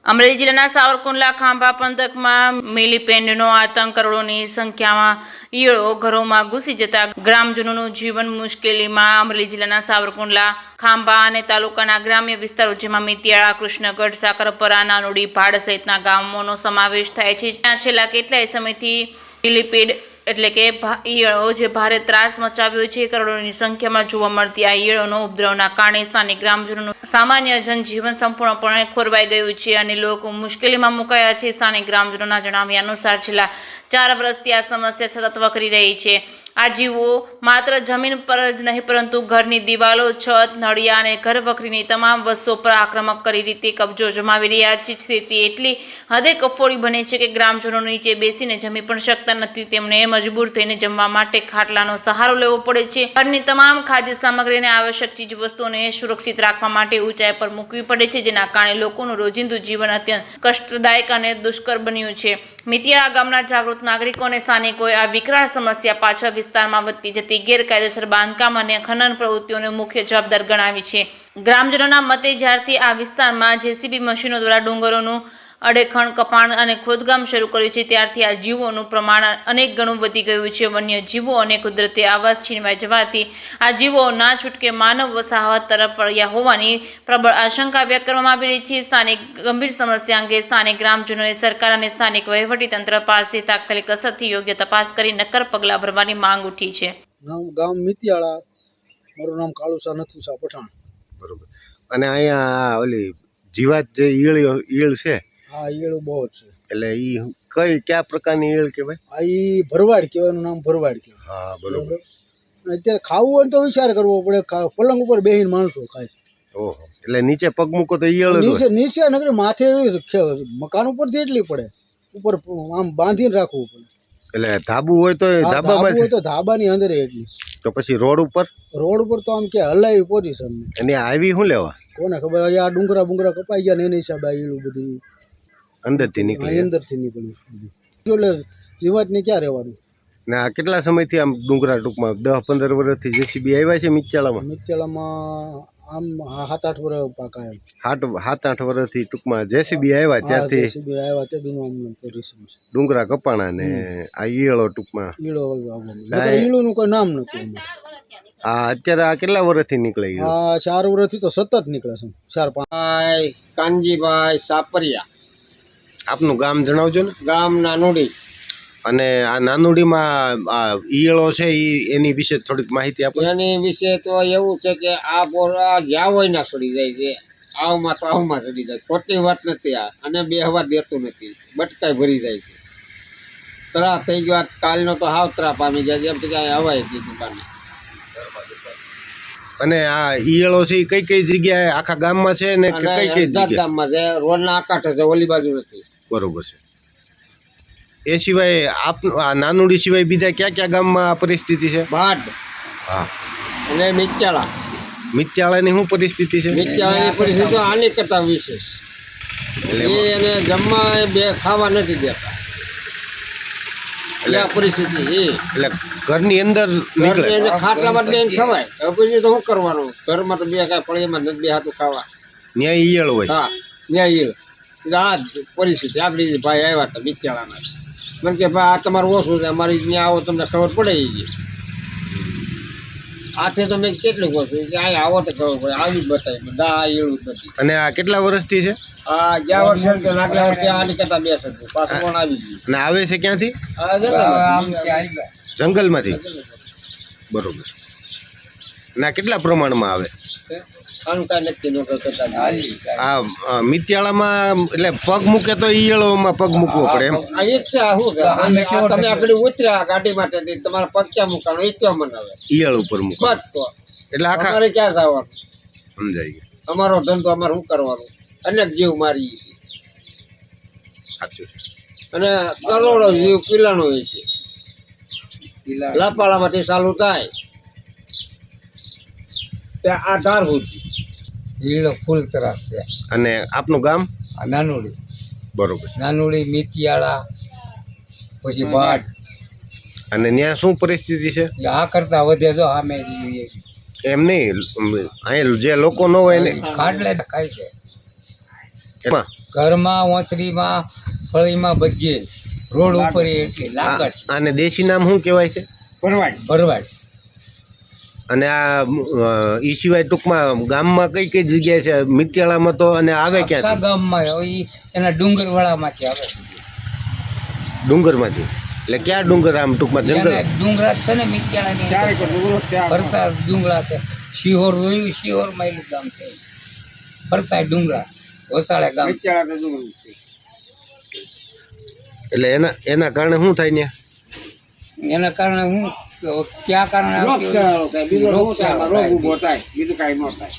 અમરેલી જિલ્લાના સાવરકુંડલા ખાંભા પંથકમાં મિલીપેન્ડનો આતંક, કરોડોની સંખ્યામાં ઈયળો ઘરોમાં ઘૂસી જતા ગ્રામજનોનું જીવન મુશ્કેલીમાં. અમરેલી જિલ્લાના સાવરકુંડલા ખાંભા અને તાલુકાના ગ્રામ્ય વિસ્તારો જેમાં મિતિયાળા, કૃષ્ણગઢ, સાકરપરા, નાનોડી, ભાડ સહિતના ગામોનો સમાવેશ થાય છે, જ્યાં છેલ્લા કેટલાય સમયથી મિલીપેડ એટલે કે ઈયળો જે ભારે ત્રાસ મચાવ્યો છે. કરોડોની સંખ્યામાં જોવા મળતી આ ઈયળોનો ઉપદ્રવના કારણે સ્થાનિક ગ્રામજનોનું સામાન્ય જનજીવન સંપૂર્ણપણે ખોરવાઈ ગયું છે અને લોકો મુશ્કેલીમાં મુકાયા છે. સ્થાનિક ગ્રામજનોના જણાવ્યા અનુસાર છેલ્લા 4 વર્ષથી આ સમસ્યા સતત વકરી રહી છે. આ જીવો માત્ર જમીન પર જ નહીં પરંતુ ઘરની દિવાલો, છત, નળિયા અને ઘર વખરીની તમામ વસ્તુઓ પર આક્રમક કરી રીતે કબજો જમાવી રહ્યા છે. સ્થિતિ એટલી હદે કફોડી બની છે કે ગ્રામજનો નીચે બેસીને જમી પણ શકતા નથી. તેમને મજબૂર થઈને જમવા માટે ખાટલાનો સહારો લેવો પડે છે. ઘરની તમામ ખાદ્ય સામગ્રી અને આવશ્યક ચીજ વસ્તુઓને સુરક્ષિત રાખવા માટે ઊંચાઈ પર મૂકવી પડે છે, જેના કારણે લોકોનું રોજિંદુ જીવન અત્યંત કષ્ટદાયક અને દુષ્કર બન્યું છે. મિતિયાળા ગામના જાગૃત નાગરિકો અને સ્થાનિકોએ આ વિકરાળ સમસ્યા પાછળ વિસ્તારમાં વધતી જતી ગેરકાયદેસર બાંધકામ અને ખનન પ્રવૃત્તિઓને મુખ્ય જવાબદાર ગણાવી છે. ગ્રામજનોના મતે જ્યારથી આ વિસ્તારમાં જેસીબી મશીનો દ્વારા ડુંગરોનું અડેખણ, કપાણ અને ખોદકામ શરૂ કર્યું છે, ત્યારથી આ જીવોનું પ્રમાણ અનેક ગણું વધી ગયું છે. વન્ય જીવો અને કુદરતી આવાસ છીનવાઈ જવાથી આ જીવો ના છૂટકે માનવ વસાહત તરફ વળ્યા હોવાની પ્રબળ આશંકા વ્યક્ત કરવામાં આવી રહી છે. સ્થાનિક ગંભીર સમસ્યા અંગે સ્થાનિક ગ્રામજનોએ સરકાર અને સ્થાનિક વહીવટીતંત્ર પાસે તાત્કાલિક અસરથી યોગ્ય તપાસ કરી નક્કર પગલાં ભરવાની માંગ ઉઠી છે. ગામ મિતિયાળા, મારું નામ કાળુસા નથુસા પઠાણ. બરોબર. અને અહીંયા ઓલી જીવાત જે ઈયળ છે, હા, ઈયળું બહુ જ છે. એટલે ઈ કયા પ્રકારની ઈયળ કહેવાય? આ ઈ ભરવાડ કહેવાય, એનું નામ ભરવાડ કહેવાય. હા, બરોબર. અત્યારે ખાવું હોય તો વિચાર કરવો પડે, પલંગ ઉપર બેસીને માણસો ખાય. ઓહો, એટલે નીચે પગ મૂકો તો ઈયળ જ હોય? નીચે નકરી માથે મકાન ઉપરથી એટલી પડે, ઉપર આમ બાંધીને રાખવું પડે. એટલે ધાબુ હોય તો ધાબામાં હોય તો ધાબાની અંદર એટલી. તો પછી રોડ ઉપર તો આમ કે હલાવી પોઝિશન અને આવી શું લેવા? કોને ખબર. આ ડુંગરા કપાઈ ગયા ને એની હિસાબે આ ઈયળું બધી અંદરથી નીકળી નીકળ્યું. એટલે જીવાતને ક્યાં રહેવાનું. ને આ કેટલા સમયથી આમ ડુંગરા ટૂંકમાં 10-15 વર્ષથી જેસીબી આવ્યા છે મિતિયાળામાં? આમ 7-8 વર્ષ પાકા એમ. 7-8 વર્ષથી ટૂંકમાં જેસીબી આવ્યા ત્યારથી ડુંગરા કપાણા ને આ ઈયળો ટૂંકમાં ઈયળોનું કોઈ નામ નથી. આ અત્યારે આ કેટલા વર્ષથી નીકળે? આ 4 વર્ષથી તો સતત નીકળે છે. 4-5. કાનજીભાઈ સાપરિયા. આપનું ગામ જણાવજો ને. ગામ નાનોડી. અને આ નાનુડીમાં આ ઈયળો છે એની વિશે થોડીક માહિતી આપો. એની વિશે તો એવું છે કે આ પોરા જ્યાં હોય ના ચડી જાય છે, આવમાં તો આવમાં ચડી જાય. ખોટી વાત નથી આ. અને બેહવા દેતું નથી, બટકાઈ ભરી જાય છે. ત્રાસ થઈ ગયો. કાલનો તો હાવ ત્રાસ પામી જાય એમ તો ક્યાંય હવાય છે દુકાને. અને આ ઈયળો છે એ કઈ જગ્યાએ આખા ગામમાં છે ને કઈ ગામમાં છે? રોડના આકાંઠે છે, ઓલી બાજુ નથી. બરોબર છે. એ સિવાય આ નાનુડી સિવાય બીજા ક્યાં ગામમાં આ પરિસ્થિતિ છે? ભાડ. હા. અને મિતિયાળાની શું પરિસ્થિતિ છે? મિતિયાળાની પરિસ્થિતિ આની કરતા વિશેષ. એને જમવા બે ખાવા નથી દેતા. એટલે પરિસ્થિતિ એટલે ઘરની અંદર નીકળે, ખાટલામાં બેન ખવાય. હવે પછી તો શું કરવાનું? ઘરમાં તો બે કાંઈ ફળીમાં નથી બે હાથું ખાવા. ન્યાય ઈયળ હોય. હા, ન્યાય ઈયળ. આ જ પરિસ્થિતિ. આપણી ભાઈ આવ્યા હતા મિતિયાળાના. મને કે ભાઈ આ તમારું ઓછું છે, અમારી ત્યાં આવો તમને ખબર પડે. આથી તો મેં કેટલું ઓછું કે અહીંયા આવો તો ખબર પડે. આવી બતાવી દા ઈયળું નથી. અને આ કેટલા વર્ષથી છે? આ ગયા વર્ષે આગલા વર્ષે આની કરતા 2 છે. પાછું કોણ આવી ગયું? અને આવે છે ક્યાંથી? જંગલમાંથી. બરોબર. ના કેટલા પ્રમાણમાં આવે? આનું કાંઈ નક્કી ન કરતા. આ મિતિયાળામાં એટલે પગ મૂકે તો ઈયળોમાં પગ મૂકવો પડે એમ? આ ઈચ્છા શું તમે આગળ ઉતર્યા ગાડી માટે તમારા પગ ક્યાં મૂકવાનો ઈચ્છા મનાવે ઈયળ ઉપર મૂકો બસ. તો એટલે આખા અમારે ક્યાં જવાનું? સમજાય ગયું. અમારો ધંધો અમારે શું કરવાનું? અનેક જીવ મારીએ છીએ. સાચું. અને કરોડો જીવ પીલાનો હોય છે. લાપાળામાંથી ચાલુ થાય ત્યાં આ ધાર સુધી ઈયળો ફૂલ ત્રાસ છે. અને આપનું ગામ? નાનોડી. બરોબર. નાનોડી, મિતિયાળા, પછી ભાડ. અને ત્યાં શું પરિસ્થિતિ છે? આ કરતા વધે જો સામે એમ નહીં, અહીં જે લોકો ન હોય એને ખાટલે ખાય છે. એમાં ઘરમાં ઓસરીમાં ફળીમાં બધે રોડ ઉપર એટલી લાગત આને દેશી નામ શું કહેવાય છે? ભરવાડ અને આ ઈ સિવાય ટૂંકમાં ગામમાં કઈ કઈ જગ્યાએ છે? મિત્યાળામાં તો અને આવે આખા ક્યાંથી? ગામમાં હવે ઈ એના ડુંગરવાળામાંથી આવે ડુંગરમાંથી. એટલે ક્યાં ડુંગર આમ ટૂંકમાં જંગલ? એના ડુંગરા છે ને મિત્યાળાની ફરતા ડુંગરા છે. શિહોર જોયું, શિહોરમાં એનું ગામ છે. ફરતા ડુંગરા વસાળા ગામ. એટલે એના કારણે શું થાય ને? એના કારણે હું ક્યાં કારણે આવતી હોય? રોગ ઊભો થાય, બીજું કાંઈ ન થાય.